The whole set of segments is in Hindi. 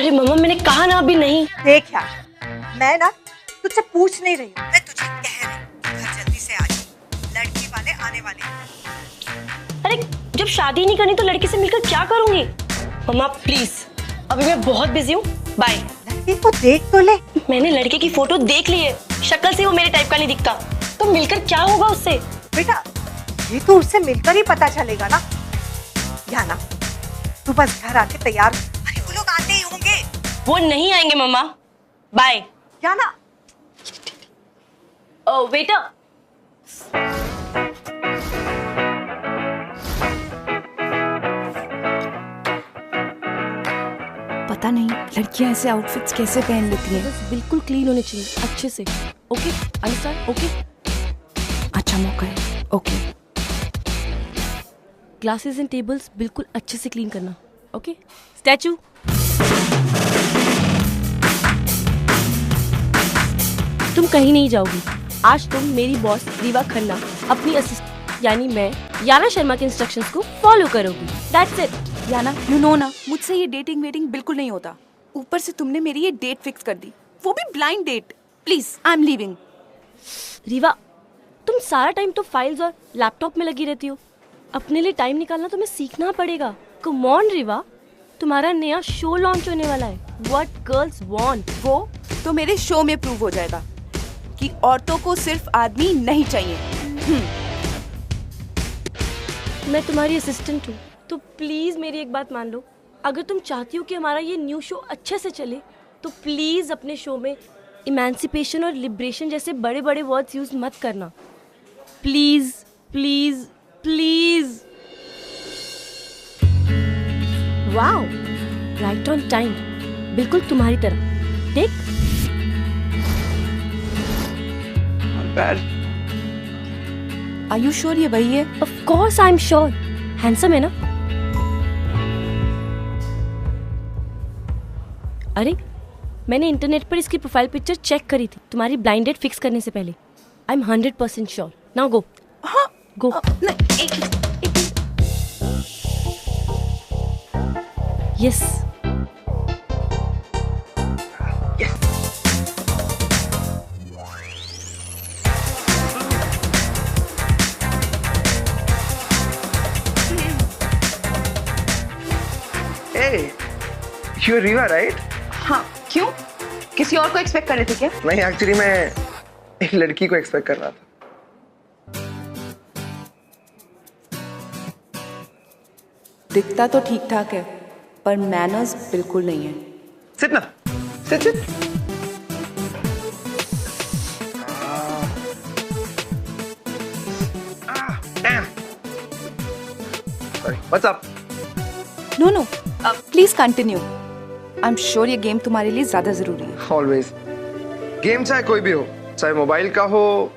अरे मम्मा मैंने कहा ना अभी नहीं। देख यार, मैं ना तुझसे पूछ नहीं रही हूँ, मैं तुझे कह रही हूँ घर जल्दी से आ जा, लड़की वाले आने वाले हैं। अरे जब शादी नहीं करनी तो लड़की से मिलकर क्या करूंगी? मम्मा प्लीज, अभी मैं बहुत बिजी हूँ, बाय। लड़की को देख तो ले। मैंने लड़के की फोटो देख ली है, शक्ल से वो मेरे टाइप का नहीं दिखता, तो मिलकर क्या होगा उससे? बेटा ये तो उससे मिलकर ही पता चलेगा ना। या ना तू बस घर आके तैयार, अरे वो लोग आते ही होंगे। वो नहीं आएंगे मम्मा, बाय। क्या ना? ओ बेटा, पता नहीं लड़कियां ऐसे आउटफिट्स कैसे पहन लेती हैं। बस बिल्कुल क्लीन होने चाहिए, अच्छे से। Okay understand? ओके, अच्छा मौका है। ओके ग्लासेस एंड टेबल्स बिल्कुल अच्छे से क्लीन करना। ओके स्टैचू, तुम कहीं नहीं जाओगी। आज तुम मेरी बॉस रीवा खन्ना, अपनी असिस्टेंट यानी मैं याना शर्मा के इंस्ट्रक्शंस को फॉलो करोगी। That's it. Yana you know ना, मुझसे ये डेटिंग वेटिंग बिल्कुल नहीं होता। ऊपर से तुमने मेरी ये डेट फिक्स कर दी, वो भी blind date. Please I am leaving. Riva, तुम सारा टाइम तो फाइल्स और लैपटॉप में लगी रहती हो, अपने लिए टाइम निकालना तुम्हें सीखना पड़ेगा। कम ऑन रीवा, तुम्हारा नया शो लॉन्च होने वाला है, व्हाट गर्ल्स वांट। वो तो मेरे शो में प्रूव हो जाएगा कि औरतों को सिर्फ आदमी नहीं चाहिए। मैं तुम्हारी असिस्टेंट हूँ, तो प्लीज मेरी एक बात मान लो। अगर तुम चाहती हो कि हमारा ये न्यू शो अच्छे से चले, तो प्लीज अपने शो में इमेंसिपेशन और लिबरेशन जैसे बड़े बड़े वर्ड्स यूज मत करना। Please please please. Wow, right on time, बिल्कुल तुम्हारी तरह। देख, आर यू श्योर ये वही है? Of course I am sure. Handsome है ना? अरे मैंने इंटरनेट पर इसकी प्रोफाइल पिक्चर चेक करी थी तुम्हारी ब्लाइंड डेट फिक्स करने से पहले। I am 100% sure. Now go. हाँ गो। Yes. Hey, you're Riva, right? हाँ, क्यों? किसी और को एक्सपेक्ट कर रहे थे क्या? नहीं, एक्चुअली मैं एक लड़की को एक्सपेक्ट कर रहा था। दिखता तो ठीक ठाक है, पर मैनर्स बिल्कुल नहीं है। सिट ना, sit. Damn. Sorry. What's up? No, please continue. I am sure ये गेम तुम्हारे लिए ज्यादा जरूरी है। Always. गेम चाहे कोई भी हो, चाहे मोबाइल का हो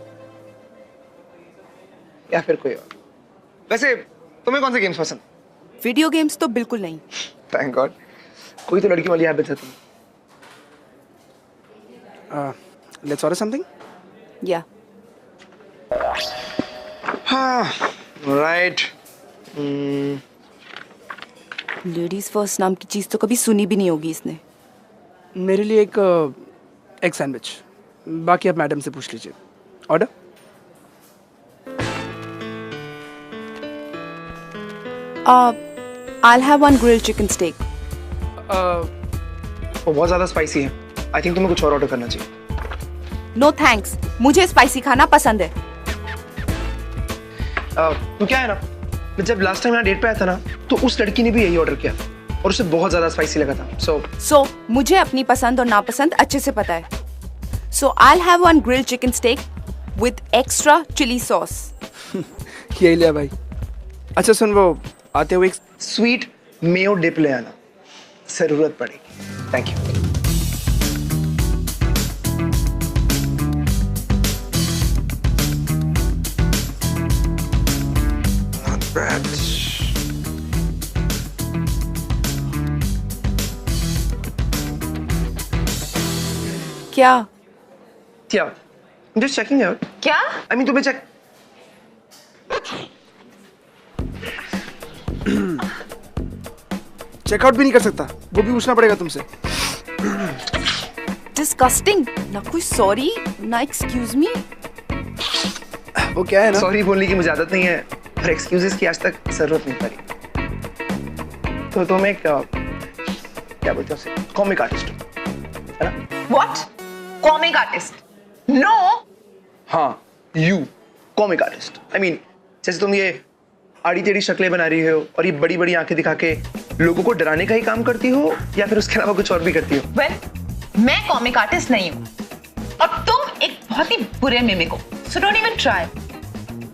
या फिर कोई और। वैसे तुम्हें कौन से गेम्स पसंद? वीडियो गेम्स तो बिल्कुल नहीं। Thank God. कोई तो लड़की वाली हैबिट है तुम। Let's order something? या हाँ, right. लेडीज फर्स्ट नाम की चीज तो कभी सुनी भी नहीं होगी इसने। मेरे लिए एक एग सैंडविच, बाकी आप मैडम से पूछ लीजिए। Order? I'll have one grilled chicken steak. वो बहुत ज्यादा स्पाइसी है। आई थिंक तुम्हें कुछ और ऑर्डर करना चाहिए। No thanks, मुझे स्पाइसी खाना पसंद है। तो क्या है ना, मैं जब लास्ट टाइम यहाँ डेट पे आया था ना, तो उस लड़की ने भी यही ऑर्डर किया और उसे बहुत ज्यादा स्पाइसी लगा था। So मुझे अपनी पसंद और नापसंद अच्छे से पता है। So I'll have one grilled chicken steak with extra chili sauce. यही लिया भाई। अच्छा सुन, वो आते हुए एक स्वीट मेयो डिप ले आना, जरूरत पड़ेगी। Thank you. Not bad. क्या? क्या? Just checking out. क्या? I mean, तुम्हें check. चेकआउट भी नहीं कर सकता, वो भी पूछना पड़ेगा तुमसे। डिस्गस्टिंग। ना कोई सॉरी ना एक्सक्यूज मी। वो क्या है ना, सॉरी बोलने की मुझे आदत नहीं है और एक्सक्यूजेस की आज तक जरूरत नहीं पड़ी। तो तुम एक क्या बोलते हो उसे, कॉमिक आर्टिस्ट है ना? व्हाट? Comic artist? नो। हाँ, you comic artist. I mean जैसे तुम ये आड़ी टेढ़ी शक्लें बना रही हो और ये बड़ी बड़ी आंखें दिखा के लोगों को डराने का ही काम करती हो या फिर उसके अलावा कुछ और भी करती हो? वेल, मैं कॉमिक आर्टिस्ट नहीं हूँ और तुम एक बहुत ही बुरे मिमिक हो, so don't even try.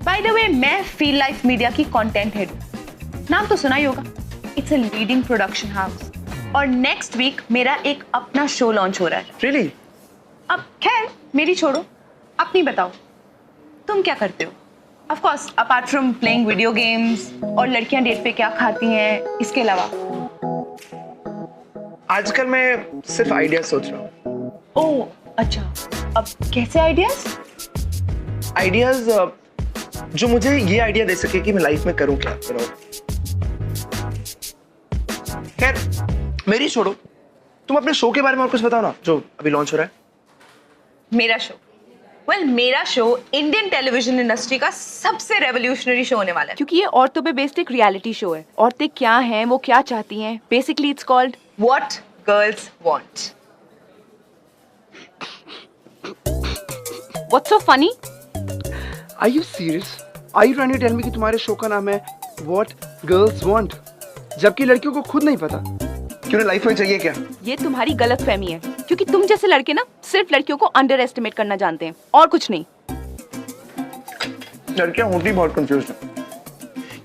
By the way, मैं फील लाइफ मीडिया की कंटेंट हेड, नाम तो सुना ही होगा। It's a leading production house और नेक्स्ट वीक मेरा एक अपना शो लॉन्च हो रहा है। रियली? अब खैर मेरी छोड़ो, अपनी बताओ, तुम क्या करते हो? Of course apart from playing video games और लड़कियां डेट पे क्या खाती हैं, इसके अलावा। आजकल मैं सिर्फ आइडियाज सोच रहा हूँ। ओह अच्छा, अब कैसे आइडियाज? आइडियाज जो मुझे ये आइडिया दे सके कि मैं लाइफ में करूँ क्या, यू नो। खैर मेरी छोड़ो, तुम अपने शो के बारे में और कुछ बताओ ना जो अभी लॉन्च हो रहा है। मेरा शो? वेल, मेरा शो इंडियन टेलीविजन इंडस्ट्री का सबसे रेवोल्यूशनरी शो होने वाला है। क्योंकि ये औरतों पे बेस्ड एक रियलिटी शो है। औरतें क्या हैं, वो क्या चाहती हैं, basically it's called what girls want. What's so funny? Are you serious? Are you trying to tell me कि तुम्हारे शो का नाम है व्हाट गर्ल्स वांट, जबकि लड़कियों को खुद नहीं पता कि उन्हें लाइफ में चाहिए क्या? ये तुम्हारी गलतफहमी है, क्योंकि तुम जैसे लड़के ना सिर्फ लड़कियों को अंडर एस्टिमेट करना जानते हैं और कुछ नहीं। लड़कियां होती बहुत कंफ्यूज हैं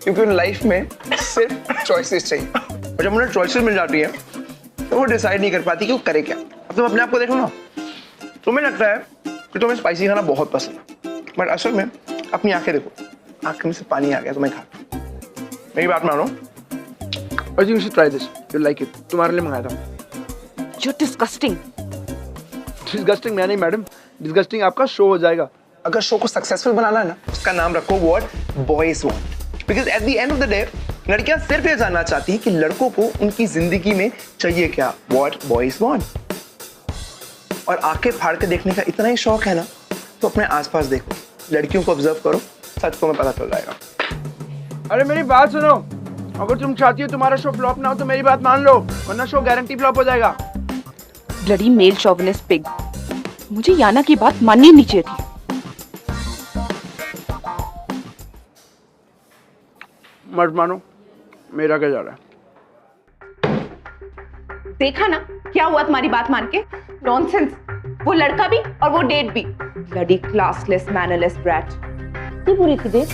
क्योंकि उन लाइफ में सिर्फ चॉइसेस चाहिए और जब उन्हें चॉइसेस मिल जाती है तो वो डिसाइड नहीं कर पाती कि वो करे क्या। अब तुम अपने आप को देखो ना, तुम्हें लगता है कि तुम्हें स्पाइसी खाना बहुत पसंद है, बट असल में अपनी आंखें देखो, आंखें में से पानी आ गया तुम्हें खा। मेरी बात मानो। I think you should try this. You'll like it. तुम्हारे लिए मंगाया था। You're disgusting. Disgusting मैं नहीं मैडम, disgusting आपका शो हो जाएगा। अगर शो को सक्सेसफुल बनाना है ना, उसका नाम रखो what boys want, because at the end of the day लड़कियां सिर्फ ये जानना चाहती हैं कि लड़कों को उनकी जिंदगी में चाहिए क्या, व्हाट बॉयज वांट। और आंखें फाड़ के देखने का इतना ही शौक है ना, तो अपने आसपास देखो, लड़कियों को ऑब्जर्व करो, सच तुम्हें पता चल जाएगा। अरे मेरी बात सुनो, अगर तुम चाहती हो तुम्हारा शो फ्लॉप ना हो तो मेरी बात मान लो, वरना शो गारंटी फ्लॉप हो जाएगा। Bloody male chauvinist pig. मुझे याना की बात माननी नहीं चाहिए थी। मत मानो, मेरा क्या जा रहा है? देखा ना क्या हुआ तुम्हारी बात मान के? नॉनसेंस। वो लड़का भी और वो डेट भी। Bloody classless mannerless brat. कितनी बुरी थी डेट?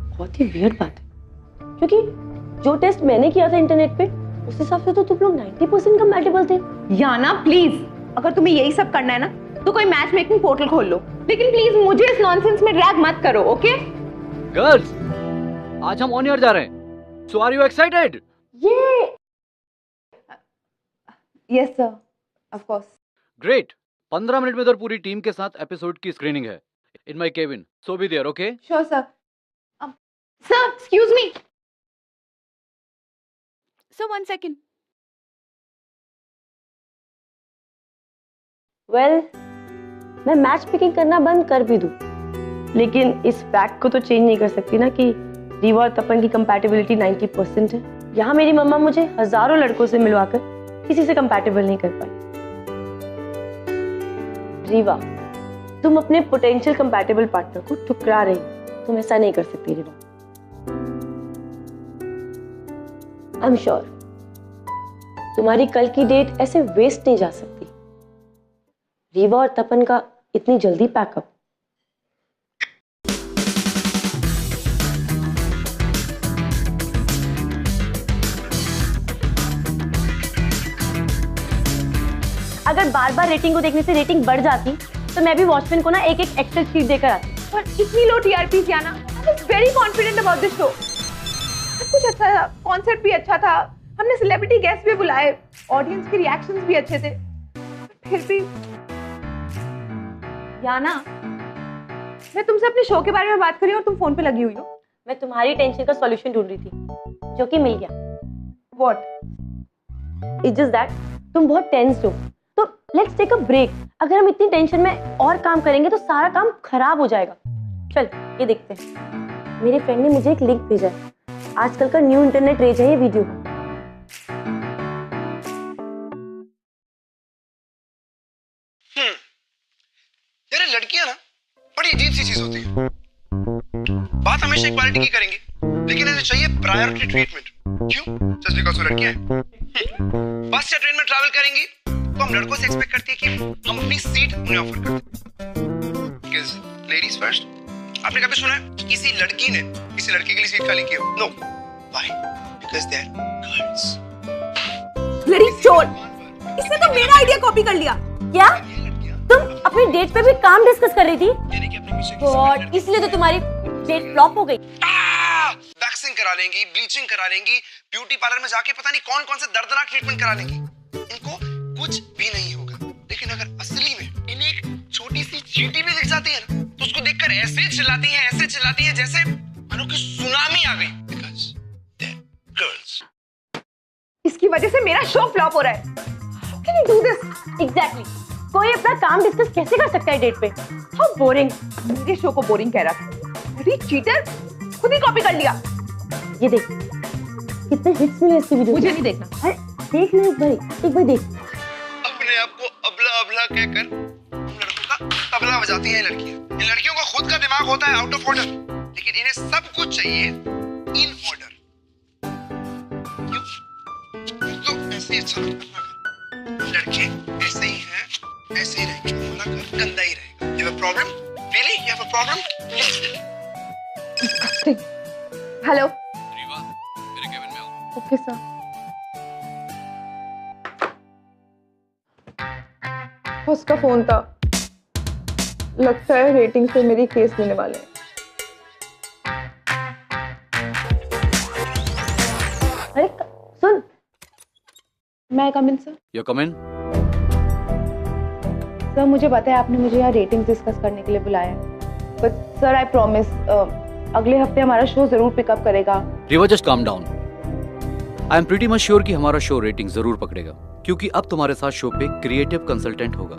बहुत ही वियर्ड बात है, क्योंकि जो टेस्ट मैंने किया था इंटरनेट पे उस हिसाब से तो तुम लोग 90% कंपैटिबल थे। याना प्लीज, अगर तुम्हें यही सब करना है ना तो कोई मैच मेकिंग पोर्टल खोल लो, लेकिन प्लीज मुझे इस नॉनसेंस में ड्रैग मत करो, ओके? गर्ल्स, आज हम ऑन एयर जा रहे हैं, सो आर यू एक्साइटेड? ये yes sir, of course. Great. 15 minute में इधर पूरी टीम के साथ एपिसोड की स्क्रीनिंग है in my cabin, so be there, okay? Sure sir. Sir excuse me sir, 1 second. Well, मैं मैच पिकिंग करना बंद कर भी दूं, लेकिन इस फैक्ट को तो चेंज नहीं कर सकती ना कि रीवा और तपन की कंपैटिबिलिटी 90% है। यहाँ मेरी मम्मा मुझे हजारों लड़कों से मिलवाकर किसी से कंपैटिबल नहीं कर पाई। रीवा, तुम अपने पोटेंशियल कंपैटिबल पार्टनर को ठुकरा रही हो। तुम ऐसा नहीं कर सकती रीवा। आई एम श्योर तुम्हारी कल की डेट ऐसे वेस्ट नहीं जा सकती। रीवा और तपन का इतनी जल्दी पैकअप। अगर बार बार रेटिंग को देखने से रेटिंग बढ़ जाती तो मैं भी वॉचमैन को ना एक एक एक्सेल शीट देकर आती। पर इतनी low TRP Yana, I was very confident about this show. सब कुछ अच्छा था, कॉन्सेप्ट भी अच्छा था, हमने सेलिब्रिटी गेस्ट भी बुलाए, ऑडियंस के रिएक्शंस भी अच्छे थे, फिर भी याना, मैं तुमसे अपने शो के बारे में बात कर रही हूँ और तुम फोन पे लगी हुई हो। मैं तुम्हारी टेंशन का सॉल्यूशन ढूंढ रही थी, जो कि मिल गया। व्हाट? इट्स जस्ट दैट तुम बहुत टेंस्ड हो, तो लेट्स टेक अ ब्रेक। अगर हम इतनी टेंशन में और काम करेंगे तो सारा काम खराब हो जाएगा। चल ये देखते हैं। मेरे फ्रेंड ने मुझे एक लिंक भेजा है, आजकल का न्यू इंटरनेट रेज है ये वीडियो। यार लड़कियां ना बड़ी अजीब सी चीज होती है। बात हमेशा इक्वालिटी की करेंगे, लेकिन इन्हें चाहिए प्रायोरिटी ट्रीटमेंट। क्यों? जस्ट बिकॉज़ वो लड़कियां हैं। बस या ट्रेन में ट्रैवल करेंगी तो हम लड़कों से एक्सपेक्ट करते हैं कि हम अपनी सीट उन्हें ऑफर कर दें। Because ladies first. आपने कभी सुना है कि किसी लड़की ने किसी लड़के के लिए सीट खाली की हो? No. Why? Because they are girls. लड़ी चोर, इसने तो मेरा आइडिया कॉपी कर लिया। क्या तुम अपनी डेट पे भी काम डिस्कस कर रही थी? यानी कि अपने पीछे गॉड, इसलिए तो तुम्हारी डेट फ्लॉप हो गई। वैक्सिंग करा लेंगी, ब्लीचिंग करा लेंगी, ब्यूटी पार्लर में जाके पता नहीं कौन कौन से दर्दनाक ट्रीटमेंट करा लेंगी। इनको कुछ भी नहीं होगा। लेकिन अगर असली में इन्हें एक छोटी सी चींटी भी दिख जाती है ना, तो उसको देखकर ऐसे चिल्लाती है जैसे मानो कि सुनामी आ गई। Because they're girls. इसकी वजह से मेरा शो फ्लॉप हो रहा है। How can you do this? Exactly. कोई अपना काम डिस्कस कैसे कर सकता है डेट पे? How boring. मेरे शो को बोरिंग कह रहा था। अरे चीटर, खुद ही कॉपी कर लिया। ये देख कितने हिट्स मिले इसकी वीडियो। मुझे नहीं देखना। अरे देख ना एक बार देख। अपने आप को अबला अबला कहकर हम लड़कों का तबला बजाती हैं लड़कियां। इन लड़कियों का खुद का दिमाग होता है आउट ऑफ ऑर्डर, लेकिन इन्हें सब कुछ चाहिए इन ऑर्डर। क्यों? तो ऐसे अच्छा लगता है। लड़के ऐसे ही हैं, ऐसे ही रहेंगे, हमारा घर गंदा ही रहेगा। You have a problem? Really? You have a problem? Hello. Rewa, मेरे केबिन में आओ। Okay sir. उसका फोन था। लगता है रेटिंग से मेरी केस लेने वाले हैं। अरे सुन, मैं come in sir? You come in. Sir मुझे पता है आपने मुझे यहाँ रेटिंग डिस्कस करने के लिए बुलाया है, बट सर आई प्रॉमिस अगले हफ्ते हमारा शो जरूर पिकअप करेगा। Rewa just calm down. I am pretty much sure कि हमारा शो रेटिंग जरूर पकड़ेगा, क्योंकि अब तुम्हारे साथ शो पे क्रिएटिव कंसल्टेंट होगा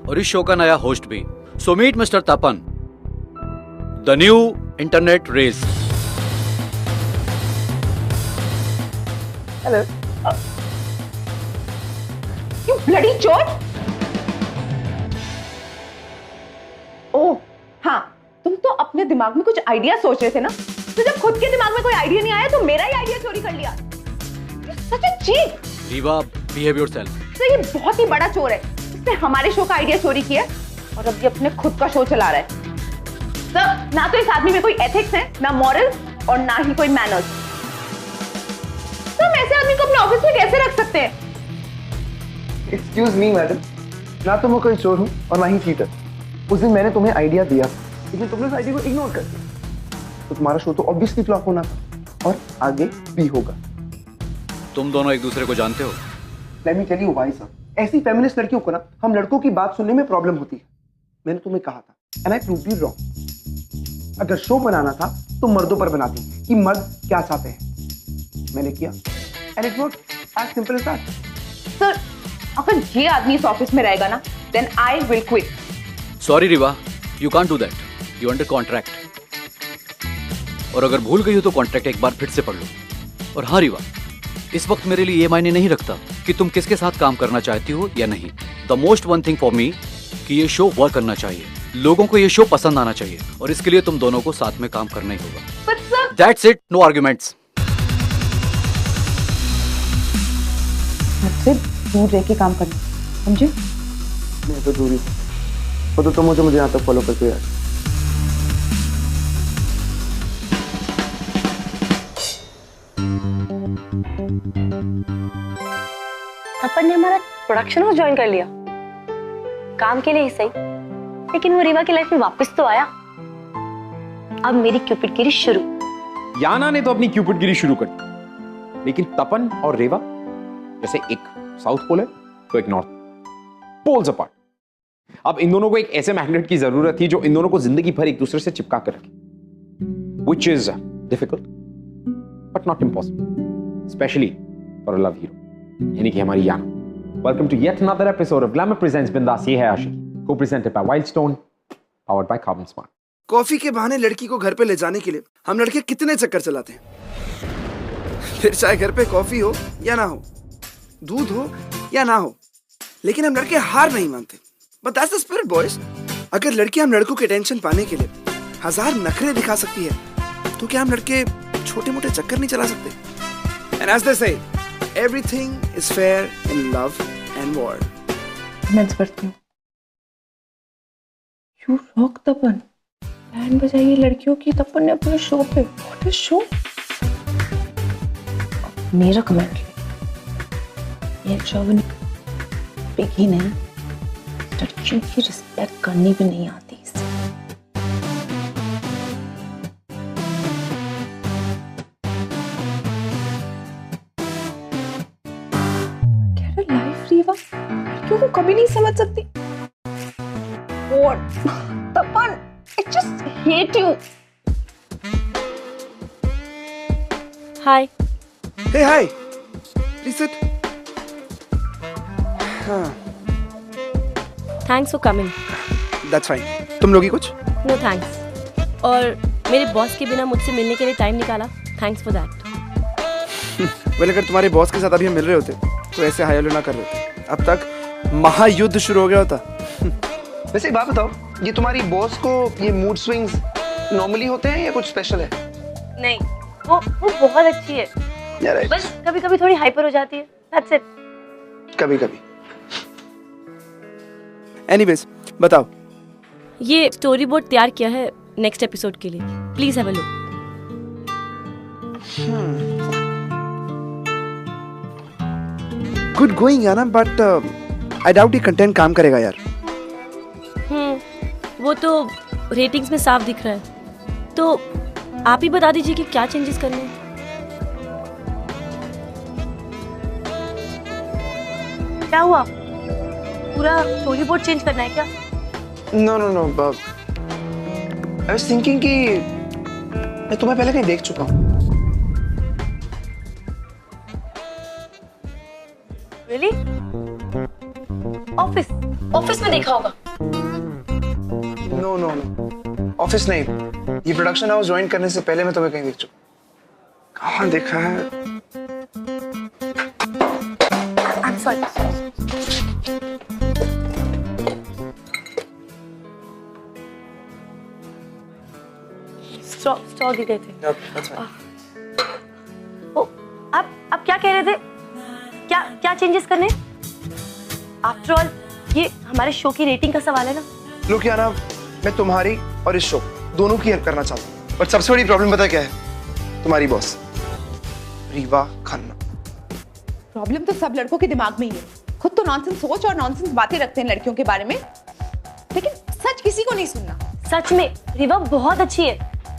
और इस शो का नया होस्ट भी। So meet mister Tapan, the new internet race. Hello. You bloody चोर। ओह हाँ, तुम तो अपने दिमाग में कुछ आइडिया सोच रहे थे ना, तो जब खुद के दिमाग में कोई आइडिया नहीं आया तो मेरा ही आइडिया चोरी कर लिया। Such a cheat. Reeva, behave yourself. तो ये बहुत ही बड़ा चोर है, इसने हमारे शो का आइडिया चोरी किया और अब ये अपने खुद का शो चला रहा है। सर ना तो इस आदमी में कोई एथिक्स है, ना मॉरल और ना ही कोई मैनर्स। तो हम ऐसे आदमी को अपने ऑफिस में कैसे रख सकते हैं? एक्सक्यूज मी मैडम, ना तो मैं कोई चोर हूँ और ना ही चीटर। उस दिन मैंने तुम्हें आइडिया दिया, लेकिन तुमने उस आइडिया को इग्नोर कर दिया, तो तुम्हारा शो तो ऑब्वियसली फ्लॉप होना था और आगे भी होगा। तुम दोनों एक दूसरे को जानते हो? Let me tell you why sir. ऐसी फेमिनिस्ट लड़कियों को ना हम लड़कों की बात सुनने में प्रॉब्लम होती है। मैंने तुम्हें कहा था and I proved you wrong. अगर शो बनाना था तो मर्दों पर बनाती कि मर्द क्या चाहते हैं। मैंने किया and it worked as simple as that. Sir अगर ये आदमी इस ऑफिस में रहेगा ना, then I will quit. Sorry Riva, you can't do that, you under contract. और अगर भूल गई हो तो कॉन्ट्रैक्ट एक बार फिर से पढ़ लो। और हाँ रीवा, इस वक्त मेरे लिए ये मायने नहीं रखता कि तुम किसके साथ काम करना चाहती हो या नहीं। The most one thing for me कि ये शो वर्क करना चाहिए, लोगों को ये शो पसंद आना चाहिए, और इसके लिए तुम दोनों को साथ में काम करना ही होगा। But sir that's it, no arguments. मुझसे दूर रह के काम करना, समझे? मैं तो दूरी वो तो तुम मुझे यहाँ तक फॉलो करते यार। अपन ने हमारा प्रोडक्शन हाउस ज्वाइन कर लिया, काम के लिए ही सही, लेकिन वो रीवा की लाइफ में वापस तो आया। अब मेरी क्यूपिडगिरी शुरू। याना ने तो अपनी क्यूपिडगिरी शुरू कर दी, लेकिन तपन और रेवा जैसे एक साउथ पोल है तो एक नॉर्थ पोल्स अपार्ट। अब इन दोनों को एक ऐसे मैग्नेट की जरूरत थी जो इन दोनों को जिंदगी भर एक दूसरे से चिपका कर रखे, which is difficult but not impossible, especially for a love hero, यानी कि हमारी याना। Welcome to yet another episode of Glamour Presents Bindas Ye Hai Ashi, co-presented by Wildstone, powered by Carbon Smart. Coffee के बहाने लड़की को घर पे ले जाने के लिए हम लड़के कितने चक्कर चलाते हैं। फिर चाहे घर पे कॉफी हो या ना हो, दूध हो या ना हो, लेकिन हम लड़के हार नहीं मानते। But that's the spirit, boys. अगर लड़की हम लड़कों के टेंशन पाने के लिए 1000 नखरे दिखा सकती है, तो क्या हम लड़के छोटे मोटे चक्कर नहीं चला सकते? And as they say, everything is fair in love and war. Comments पढ़ती हूँ। You rock Tapan. बैंड बजाइए लड़कियों की तपन ने अपने शो पे। What a show? मेरा कमेंट ये चौबनी पिघी नहीं, लड़कियों की रिस्पेक्ट करनी भी नहीं आती इसे। Get a life, Rewa. लड़कियों को कभी नहीं समझ सकती। और Tapan, I just hate you. Hi. Hey, hi. Please sit. हाँ, thanks for coming. that's fine. तुम लोगी कुछ? No thanks. और मेरे बॉस के बिना मुझसे मिलने के लिए टाइम निकाला, थैंक्स फॉर दैट। वेल, अगर तुम्हारे बॉस के साथ अभी हम मिल रहे होते तो ऐसे हाय हेलो ना कर रहे होते। अब तक महायुद्ध शुरू हो गया होता। वैसे एक बात बताओ, ये तुम्हारी बॉस को ये मूड स्विंग्स नॉर्मली होते हैं या कुछ स्पेशल है? नहीं, वो बहुत अच्छी है, Yeah, right. बस कभी कभी थोड़ी हाइपर हो जाती है, दैट्स इट। कभी कभी। एनीवेज, बताओ। ये स्टोरी बोर्ड तैयार किया है नेक्स्ट एपिसोड के लिए, please have a look. Good going Yana, but I doubt ये कंटेंट काम करेगा यार। वो तो रेटिंग्स में साफ दिख रहा है, तो आप ही बता दीजिए कि क्या चेंजेस करने हैं। क्या हुआ, पूरा स्टोरी बोर्ड चेंज करना है क्या? No no no, I was thinking कि मैं तुम्हें पहले कहीं देख चुका हूँ। रियली? ऑफिस में देखा होगा। नो नो नो, ऑफिस नहीं, ये प्रोडक्शन हाउस ज्वाइन करने से पहले मैं तुम्हें कहीं देख चुका। कहाँ देखा है? I'm sorry. स्टॉक गिर गए थे। ओ, आप क्या कह रहे थे? क्या चेंजेस करने? आफ्टर ऑल ये हमारे शो की रेटिंग का सवाल है ना। लोग याना, मैं तुम्हारी और इस शो दोनों की हेल्प करना चाहता हूँ, बट सबसे बड़ी प्रॉब्लम पता क्या है? तुम्हारी बॉस रीवा खन्ना। प्रॉब्लम तो सब लड़कों के दिमाग में ही है। खुद तो नॉनसेंस सोच और नॉनसेंस बातें रखते हैं लड़कियों के बारे में, लेकिन सच किसी को नहीं सुनना। सच में रीवा बहुत अच्छी है,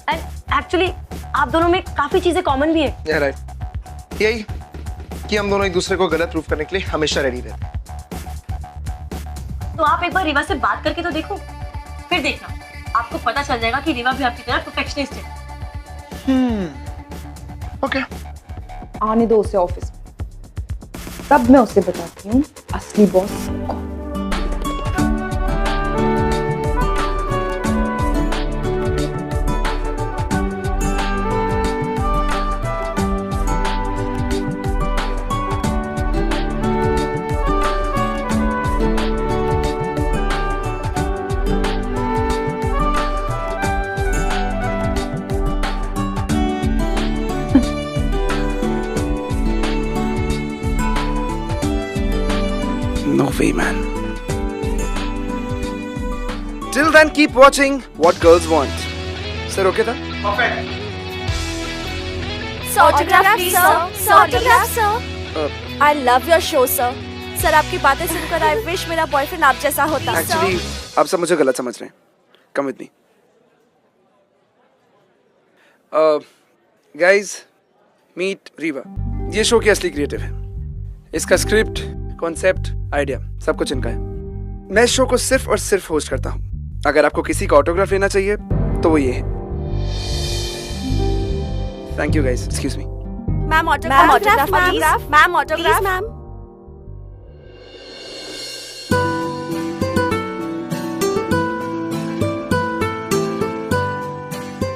एंड एक्चुअली आप दोनों में काफी चीजें कॉमन भी है। Yeah, right. यही कि हम दोनों एक दूसरे को गलत प्रूफ करने के लिए हमेशा रेडी रहते हैं। तो आप एक बार रीवा से बात करके तो देखो, फिर देखना आपको पता चल जाएगा कि रीवा भी आपकी तरह परफेक्शनिस्ट है। ओके, आने दो उसे ऑफिस में, तब मैं उसे बताती हूँ असली बॉस कौन। No way, man. Till then, keep watching What Girls Want. Sir, okay था? Autograph, please, sir. Autograph, sir. I love your show, sir. Sir आपकी बातें सुनकर I wish मेरा बॉयफ्रेंड आप जैसा होता। Actually, आप सब मुझे गलत समझ रहे हैं. Come with me. Guys, meet Riva. ये शो की असली क्रिएटिव है। इसका स्क्रिप्ट, कॉन्सेप्ट, आइडिया सब कुछ इनका है। मैं इस शो को सिर्फ और सिर्फ होस्ट करता हूँ। अगर आपको किसी का ऑटोग्राफ लेना चाहिए तो वो ये है। Thank you guys, excuse me. Ma'am autograph, ma'am autograph, ma'am.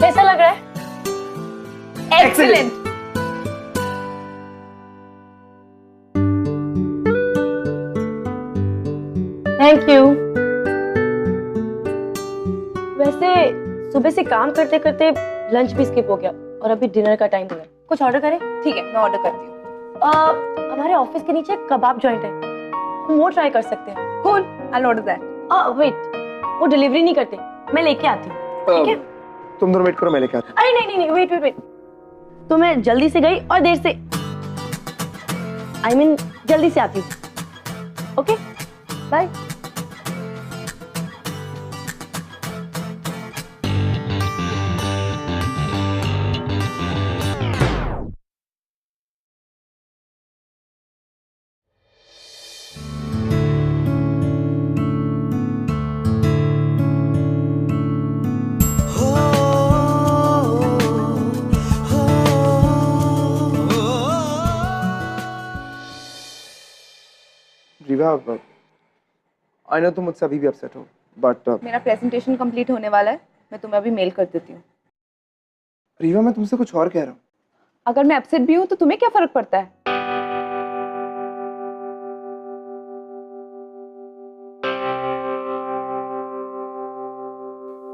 कैसा लग रहा है? एक्सीलेंट। Thank you. वैसे सुबह से काम करते करते लंच भी स्किप हो गया और अभी डिनर का टाइम हो गया। कुछ ऑर्डर करें? ठीक है, मैं ऑर्डर करती हूँ। हमारे ऑफिस के नीचे कबाब जॉइंट है, हम वो ट्राई कर सकते हैं। Cool, I will order that. Wait, वो डिलीवरी नहीं करते, मैं लेके आती हूँ। ठीक है? तुम दोनों वेट करो, मैं लेके आता अरे नहीं नहीं, वेट वेट वेट। तो मैं जल्दी से गई और देर से जल्दी से आती हूँ। Okay, bye. Riva, I know तुम मुझसे अभी भी अपसेट हो, बट मेरा प्रेजेंटेशन कंप्लीट होने वाला है, मैं तुम्हें अभी मेल कर देती हूँ। रीवा, मैं तुमसे कुछ और कह रहा हूँ। अगर मैं अपसेट भी हूँ तो तुम्हें क्या फर्क पड़ता है?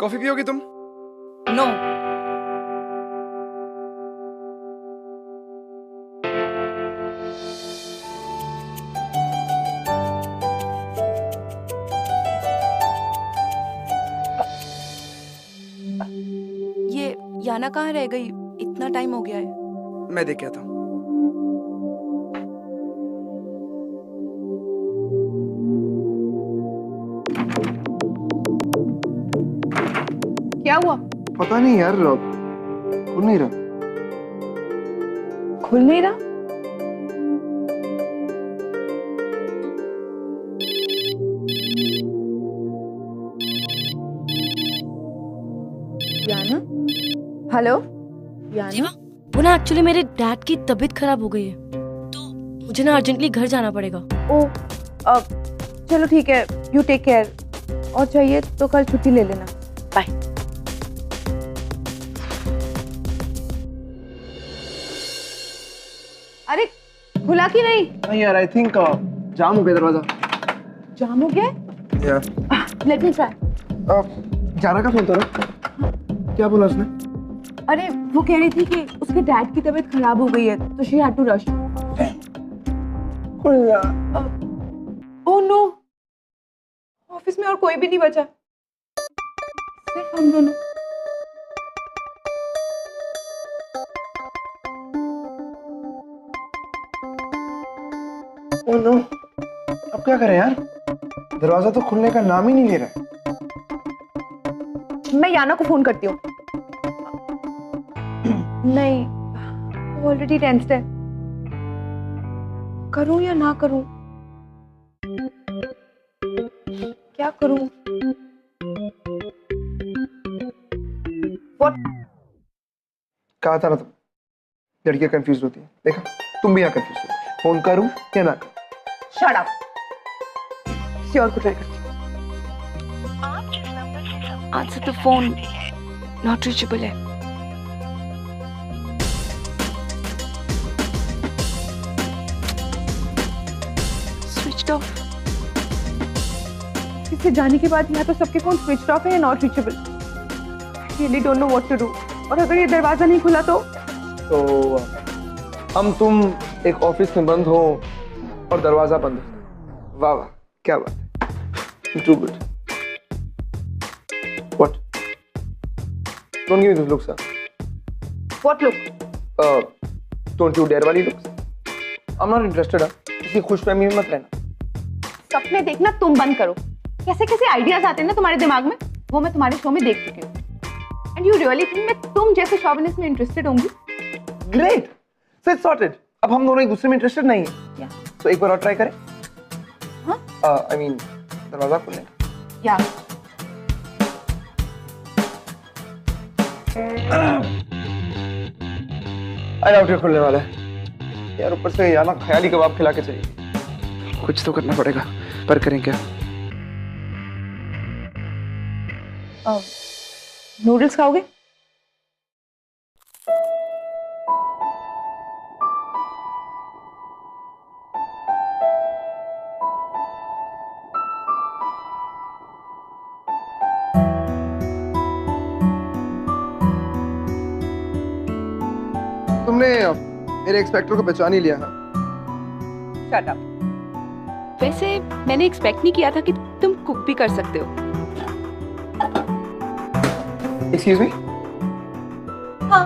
कॉफी पियोगी तुम? नो। ये याना कहाँ रह गई? इतना टाइम हो गया है। मैं देख के आता हूँ। क्या हुआ? पता नहीं यार, खुल नहीं रहा। खुल नहीं रहा? याना? हेलो याना? वो ना एक्चुअली मेरे डैड की तबीयत खराब हो गई है, तो मुझे ना अर्जेंटली घर जाना पड़ेगा। ओ, चलो ठीक है, यू टेक केयर। और चाहिए तो कल छुट्टी ले लेना। बाय। अरे खुला कि नहीं? नहीं यार, आई थिंक जाम हो गया दरवाजा। जाम हो गया? यार लेट मी ट्राई। जाना का फोन था ना? क्या बोला उसने? अरे वो कह रही थी कि उसके डैड की तबीयत खराब हो गई है, तो she had to rush. Oh no, office में और कोई भी नहीं बचा, सिर्फ हम दोनों। ओह नो, अब क्या करें यार? दरवाजा तो खुलने का नाम ही नहीं ले रहा है। मैं याना को फोन करती हूँ। नहीं, वो ऑलरेडी टेंस्ड है। करूं या ना करूं? क्या करूं? What? कहा था ना तुम, लड़कियां कंफ्यूज होती है। देखा, तुम भी यहाँ कंफ्यूज हो। फोन करूं या ना करूं? Shut up. किसी और को ट्राई करती हूँ। Answer the phone, not reachable है। Switched off. इससे जाने के बाद या तो सबके फोन स्विच ऑफ है या not reachable. Really don't know what to do. और अगर ये दरवाजा नहीं खुला तो हम तुम एक ऑफिस में बंद हो और दरवाजा बंद हो। वाह वाह, क्या बात है। Too good. What? Don't give me this looks. What look? Don't you dare वाली looks. I am not interested. किसी खुशफहमी में मत रहना। सपने देखना तुम बंद करो। कैसे कैसे आइडियाज आते हैं ना तुम्हारे दिमाग में, वो मैं तुम्हारे शो में देख चुकी हूँ। एंड यू रियली थिंक मैं तुम जैसे शॉविनिस्ट में इंटरेस्टेड होंगी? Great, so it's sorted. अब हम दोनों एक दूसरे में इंटरेस्टेड नहीं है। या तो एक बार और ट्राई करें। हाँ? आई मीन दरवाजा खोलने का। या आई डाउट ये खुलने वाला है यार। ऊपर से याना ख्याली कबाब खिला के चाहिए। कुछ तो करना पड़ेगा, पर करें क्या? नूडल्स खाओगे? तुमने मेरे एक्सपेक्टर को पहचान ही लिया है। Shut up. वैसे मैंने एक्सपेक्ट नहीं किया था कि तुम कुक भी कर सकते हो। Excuse me. हाँ,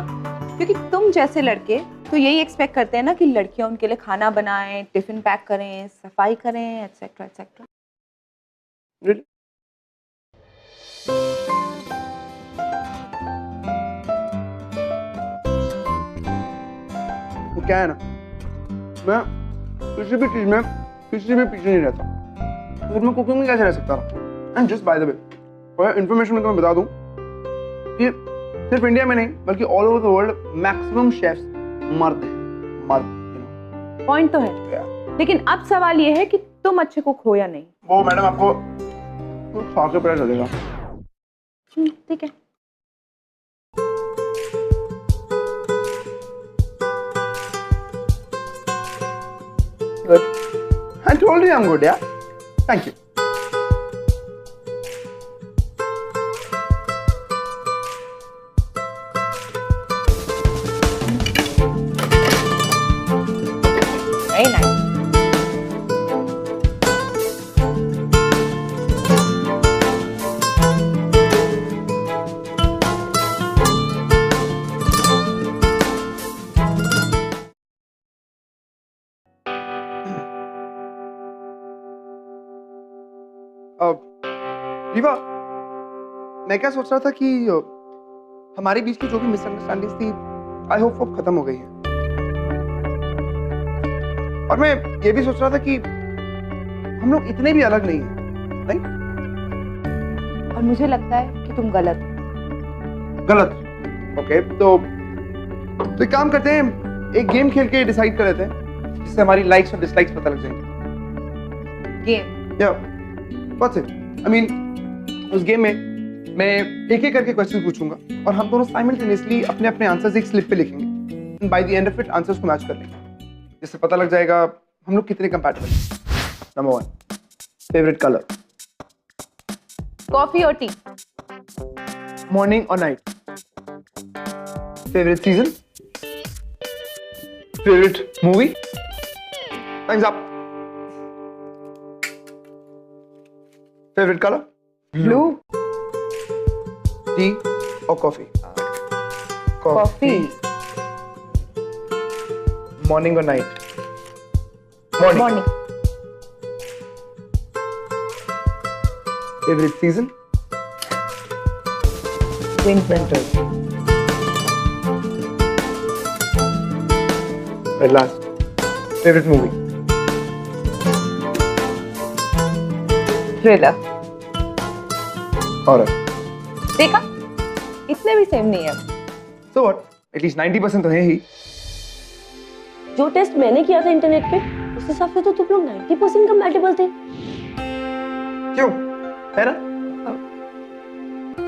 क्योंकि तुम जैसे लड़के तो यही एक्सपेक्ट करते हैं ना कि लड़कियां उनके लिए खाना बनाएं, टिफिन पैक करें, सफाई करें, एटसेट्रा एटसेट्रा। वो क्या है ना, मैं किसी भी चीज में किसी भी पीछे नहीं रहता। तो मैं कुकिंग में कैसे रह सकता था? And just by the way, और इन्फॉर्मेशन में तुम्हें बता दूं कि सिर्फ इंडिया में नहीं बल्कि all over the world maximum chefs मर्द हैं। मर्द, पॉइंट तो है, लेकिन अब सवाल ये है कि तुम अच्छे कुक हो या नहीं। वो मैडम आपको खा के पता चलेगा। ठीक है। Good. I told you I'm good, yeah? Thank you. Very nice. Rewa, मैं क्या सोच रहा था कि हमारे बीच की जो भी मिसअंडरस्टैंडिंग थी, आई होप वो खत्म हो गई है। और मैं ये भी सोच रहा था कि हम लोग इतने भी अलग नहीं हैं, नहीं? और मुझे लगता है कि तुम गलत हो। गलत? ओके, तो एक काम करते हैं, एक गेम खेल के डिसाइड कर लेते हैं जिससे हमारी लाइक्स और डिसलाइक्स पता लग जाएंगे। गेम? या व्हाट्स इट? आई मीन उस गेम में मैं एक एक करके क्वेश्चन पूछूंगा और हम दोनों साइमल्टेनियसली अपने अपने आंसर्स एक स्लिप पे लिखेंगे। By the end of it answers को मैच कर लेंगे, जिससे पता लग जाएगा हम लोग कितने कंपैटिबल हैं। Number 1, favourite colour? कॉफी और टी। मॉर्निंग और night? Favourite season? Favourite movie? Times up. Favourite colour? Blue. T और कॉफी? कॉफी। मॉर्निंग और night? Morning. Favourite season? Winter. At last, favourite movie? Thriller. Horror? देखा, इतने भी सेम नहीं है। So what? एटलीस्ट 90% तो है ही। जो टेस्ट मैंने किया था इंटरनेट पे, उस हिसाब से तो तुम लोग 90% कंपैटिबल थे। क्यों? है ना?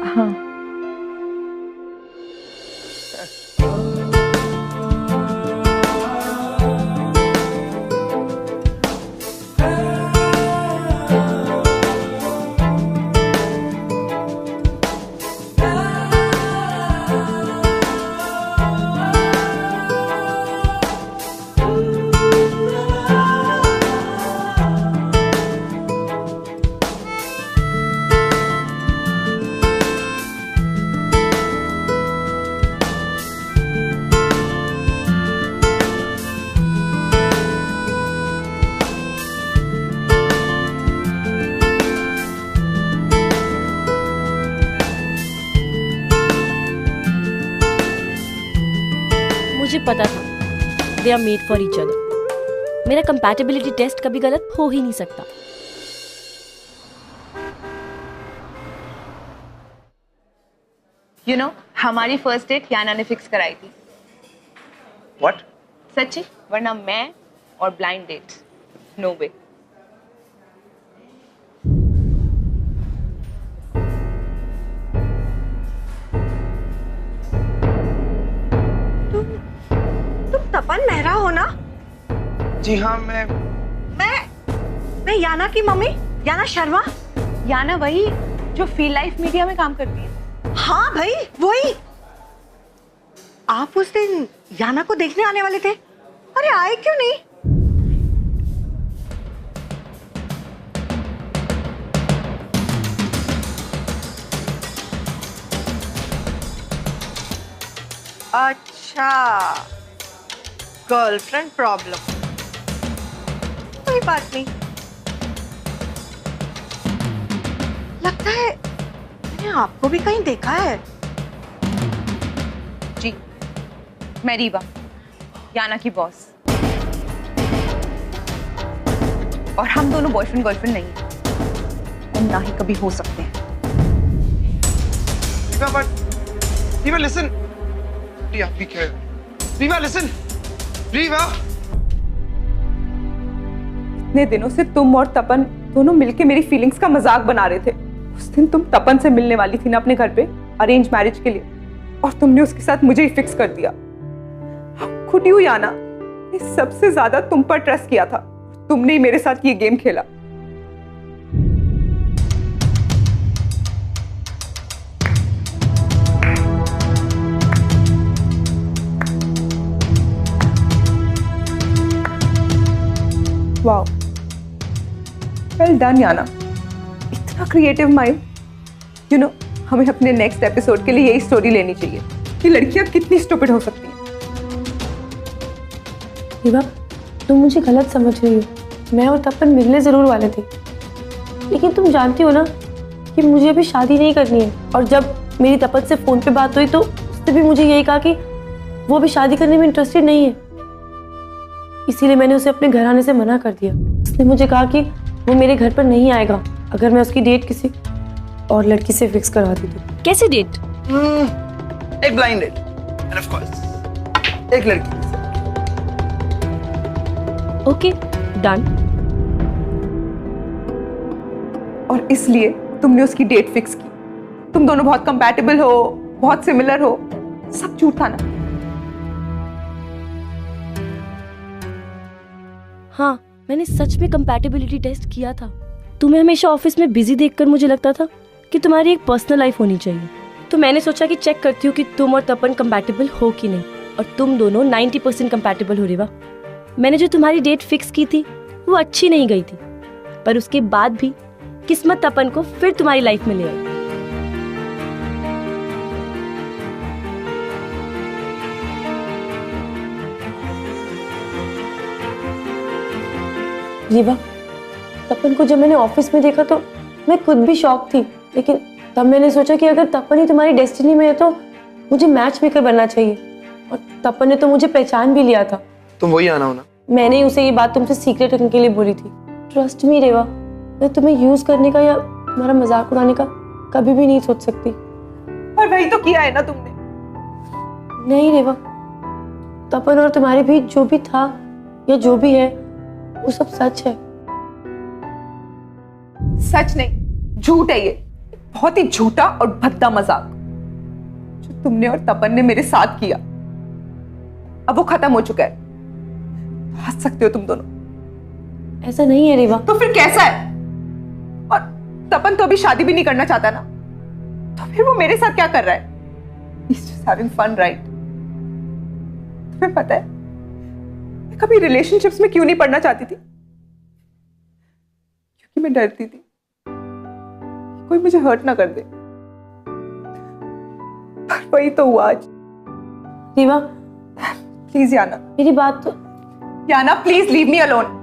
हाँ। मुझे पता था they are made for each other. मेरा कंपैटिबिलिटी टेस्ट कभी गलत हो ही नहीं सकता। You know, हमारी फर्स्ट डेट याना ने फिक्स कराई थी। What? सच्ची, वरना मैं और ब्लाइंड डेट, नो वे। तुम तपन मेहरा हो ना? जी हाँ, मैं याना की मम्मी, याना शर्मा। याना वही जो फील लाइफ मीडिया में काम करती है। हाँ भाई, वही। आप उस दिन याना को देखने आने वाले थे, अरे आए क्यों नहीं? अच्छा, गर्लफ्रेंड प्रॉब्लम, कोई बात नहीं। लगता है मैंने आपको भी कहीं देखा है। जी, मैं रीवा, याना की बॉस। और हम दोनों बॉयफ्रेंड गर्लफ्रेंड नहीं हैं, और ना ही कभी हो सकते हैं। Rewa listen, Priya, be careful. Riva, listen. Riva. इतने दिनों से तुम और तपन दोनों मिलके मेरी फीलिंग्स का मजाक बना रहे थे। उस दिन तुम तपन से मिलने वाली थी ना अपने घर पे अरेंज मैरिज के लिए, और तुमने उसके साथ मुझे ही फिक्स कर दिया। खुद यू याना, मैंने सबसे ज्यादा तुम पर ट्रस्ट किया था, तुमने ही मेरे साथ ये गेम खेला। वाओ, वेल डन याना, इतना क्रिएटिव माइंड। यू नो, हमें अपने नेक्स्ट एपिसोड के लिए यही स्टोरी लेनी चाहिए कि लड़कियां कितनी स्टूपिड हो सकती हैं। रीवा, तुम मुझे गलत समझ रही हो। मैं और तपन मिलने जरूर वाले थे, लेकिन तुम जानती हो ना कि मुझे अभी शादी नहीं करनी है। और जब मेरी तपन से फोन पे बात हुई तो उसने भी मुझे यही कहा कि वो अभी शादी करने में इंटरेस्टेड नहीं है। इसीलिए मैंने उसे अपने घर आने से मना कर दिया। उसने मुझे कहा कि वो मेरे घर पर नहीं आएगा अगर मैं उसकी डेट किसी और लड़की से फिक्स करवा दी तो। कैसी डेट? एक blind date, and of course एक लड़की। Okay, done. और इसलिए तुमने उसकी डेट फिक्स की। तुम दोनों बहुत कंपैटिबल हो, बहुत सिमिलर हो, सब झूठ था ना? हाँ, मैंने सच में कंपैटिबिलिटी टेस्ट किया था। तुम्हें हमेशा ऑफिस में बिजी देखकर मुझे लगता था कि तुम्हारी एक पर्सनल लाइफ होनी चाहिए, तो मैंने सोचा कि चेक करती हूँ कि तुम और तपन कंपैटिबल हो कि नहीं। और तुम दोनों 90% कंपैटिबल हो रीवा। मैंने जो तुम्हारी डेट फिक्स की थी वो अच्छी नहीं गई थी, पर उसके बाद भी किस्मत तपन को फिर तुम्हारी लाइफ में ले आई। रीवा, तपन को जब मैंने ऑफिस में देखा तो मैं खुद भी शॉक थी, लेकिन तब मैंने सोचा कि अगर तपन ही तुम्हारी डेस्टिनी में है तो मुझे मैच मेकर बनना चाहिए। और तपन ने तो मुझे पहचान भी लिया था। तुम वही आना हो ना? मैंने ही उसे ये बात तुमसे सीक्रेट रखने के लिए बोली थी। ट्रस्ट मी रेवा, मैं तुम्हें यूज करने का या तुम्हारा मजाक उड़ाने का कभी भी नहीं सोच सकती। और वही तो किया है ना तुमने। नहीं रेवा, तपन और तुम्हारे बीच जो भी था या जो भी है वो सब सच है। सच नहीं, झूठ है ये, बहुत ही झूठा और भद्दा मजाक जो तुमने और तपन ने मेरे साथ किया। अब वो खत्म हो चुका है, हंस सकते हो तुम दोनों। ऐसा नहीं है रेवा। तो फिर कैसा है? और तपन तो अभी शादी भी नहीं करना चाहता ना, तो फिर वो मेरे साथ क्या कर रहा है? He's just having fun, right? तुम्हें पता है मैं कभी रिलेशनशिप्स में क्यों नहीं पढ़ना चाहती थी? क्योंकि मैं डरती थी कोई मुझे हर्ट ना कर दे। पर वही तो हुआ आज। रेवा, प्लीज याना, मेरी बात तो। Yana please leave me alone.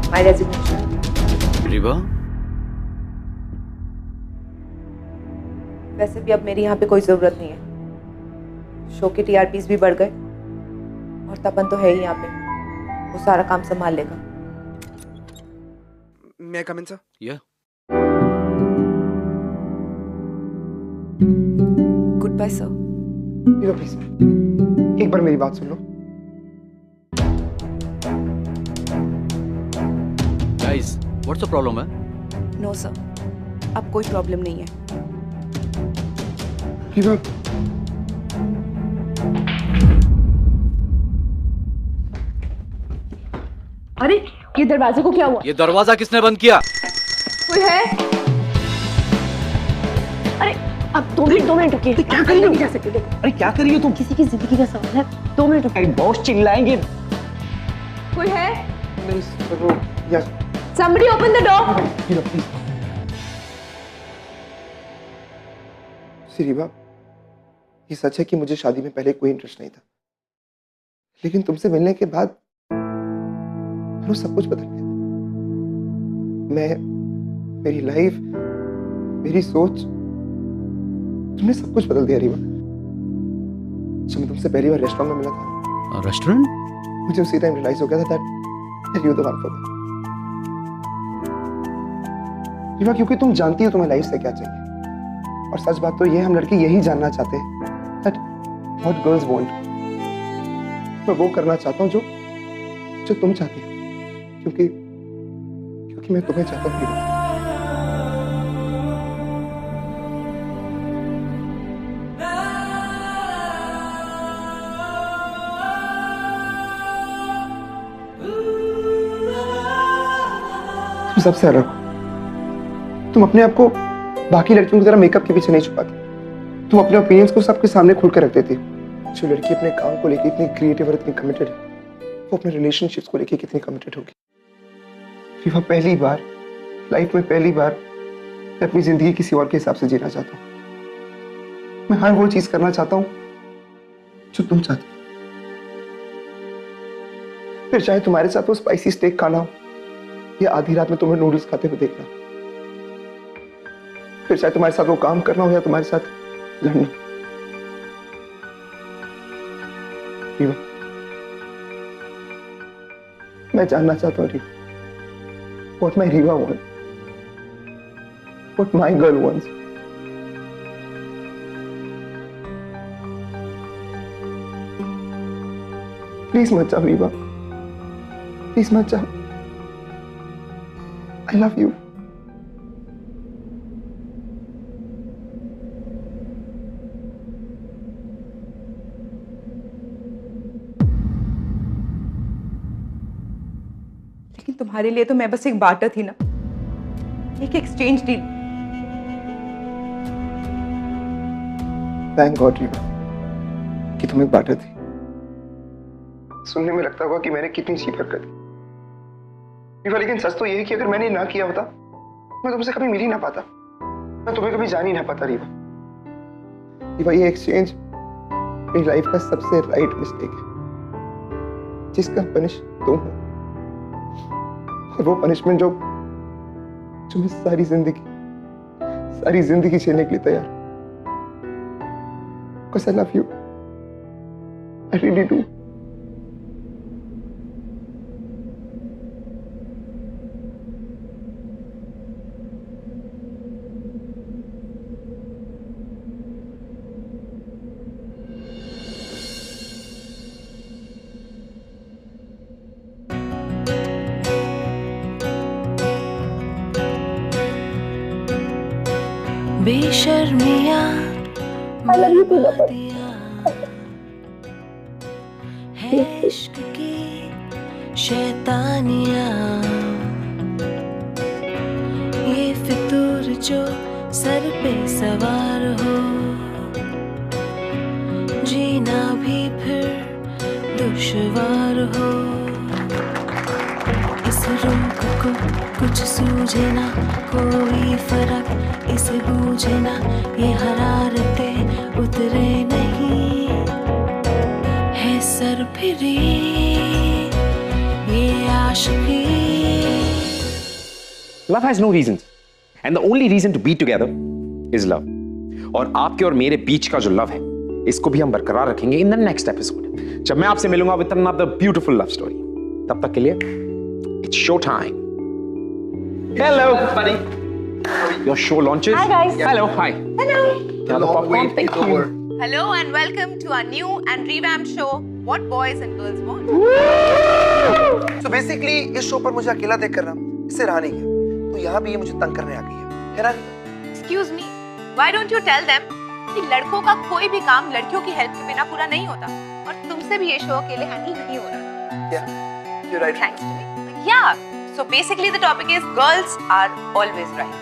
My resignation. Reeva, वैसे भी अब मेरी यहाँ पे कोई जरूरत नहीं है। शो के टीआरपीज भी बढ़ गए और तपन तो है ही यहाँ पे, वो सारा काम संभाल लेगा। मैं come in sir? Yeah. Good bye sir. Please एक बार मेरी बात सुन लो। Guys, what's the problem है? नो सर, अब कोई प्रॉब्लम नहीं है। रीवा, अरे ये दरवाजे को क्या हुआ? ये दरवाजा किसने बंद किया? कोई है? अरे अब 2 मिनट रुकिए। क्या कर रही हो? जा सकते देखो, अरे क्या कर रही हो तुम? किसी की जिंदगी का सवाल है, 2 मिनट रुकिए। अरे बॉस चिल्लाएंगे। कोई है? नहीं सर, वो yes. Somebody open the door. Rewa please. Rewa, ये सच है कि मुझे शादी में पहले कोई इंटरेस्ट नहीं था, लेकिन तुमसे मिलने के बाद सब कुछ बदल गया। मेरी लाइफ, मेरी सोच, तुमने सब कुछ बदल दिया रीवा। जब मैं तुमसे पहली बार रेस्टोरेंट में मिला था, रेस्टोरेंट? मुझे उसी टाइम रियलाइज हो गया था that you the one for me। Rewa, क्योंकि तुम जानती हो तुम्हें लाइफ से क्या चाहिए, और सच बात तो ये हम लड़के यही जानना चाहते हैं that what girls want। मैं वो करना चाहता हूँ जो तुम चाहती हो, क्योंकि मैं तुम्हें चाहता हूँ रीवा। तुम सबसे अलग हो। तुम अपने आप को बाकी लड़कियों की तरह मेकअप के पीछे नहीं छुपाती। तुम अपने ओपिनियंस को सबके सामने खुलकर रख देती हो। जो लड़की अपने काम को लेकर इतनी क्रिएटिव और इतनी कमिटेड है, वो अपने रिलेशनशिप्स को लेकर कितनी कमिटेड होगी। रीवा, पहली बार लाइफ में मैं अपनी जिंदगी किसी और के हिसाब से जीना चाहता हूँ। मैं हर वो चीज करना चाहता हूँ जो तुम चाहती हो। फिर चाहे तुम्हारे साथ वो स्पाइसी स्टेक खाना हो, या आधी रात में तुम्हें नूडल्स खाते हुए देखना, फिर चाहे तुम्हारे साथ वो काम करना हो या तुम्हारे साथ लड़ना। रीवा, मैं जानना चाहता हूँ Rewa, what my Riva wants, what my girl wants। Please मत जाओ रीवा, प्लीज मत जाओ। I love you। लेकिन तुम्हारे लिए तो मैं बस एक बार्टर थी ना, एक exchange deal. Thank God Rewa कि तुम एक बार्टर थी। सुनने में लगता होगा कि मैंने कितनी चीप हरकत की रीवा, लेकिन सच तो ये है कि अगर मैंने ना किया होता, मैं तुमसे कभी मिल ही ना पाता, मैं तुम्हें कभी जान ही ना पाता रीवा। रीवा, ये एक्सचेंज मेरी लाइफ का सबसे राइट मिस्टेक है, जिसका पनिश तुम हो, और वो पनिशमेंट जो मैं सारी जिंदगी झेलने के लिए तैयार। Because I love you, I really do। बेशर्मिया है इश्क की शैतानिया, ये फितूर जो सर पे सवार हो, जीना भी फिर दुश्वार हो। इस रुख को कुछ सूझे ना, कोई फर्क इसे बूझे ना, ये हरारतें उतरे नहीं है सर फिरी ये आशिकी। Love has no reasons, and the only reason to be together is love। और आपके और मेरे बीच का जो लव है, इसको भी हम बरकरार रखेंगे इन द नेक्स्ट एपिसोड, जब मैं आपसे मिलूंगा with another beautiful love story. तब तक के लिए it's show time. Hello buddy, your show launches. Hi guys. Hello, hi. Hello. Now the popcorn. Thank you. Hello and welcome to our new and revamped show, What Boys and Girls Want. तो बेसिकली इस शो पर मुझे अकेला देख कर ना इससे रहा नहीं गया, तो यहाँ भी ये मुझे तंग करने आ गई है ना? Excuse me, why don't you tell them कि लड़कों का कोई भी काम लड़कियों की हेल्प के बिना पूरा नहीं होता, और तुमसे भी ये शो अकेले हैंडल नहीं हो रहा। Yeah, you're right. Thanks to me. Yeah. So basically the topic is girls are always right.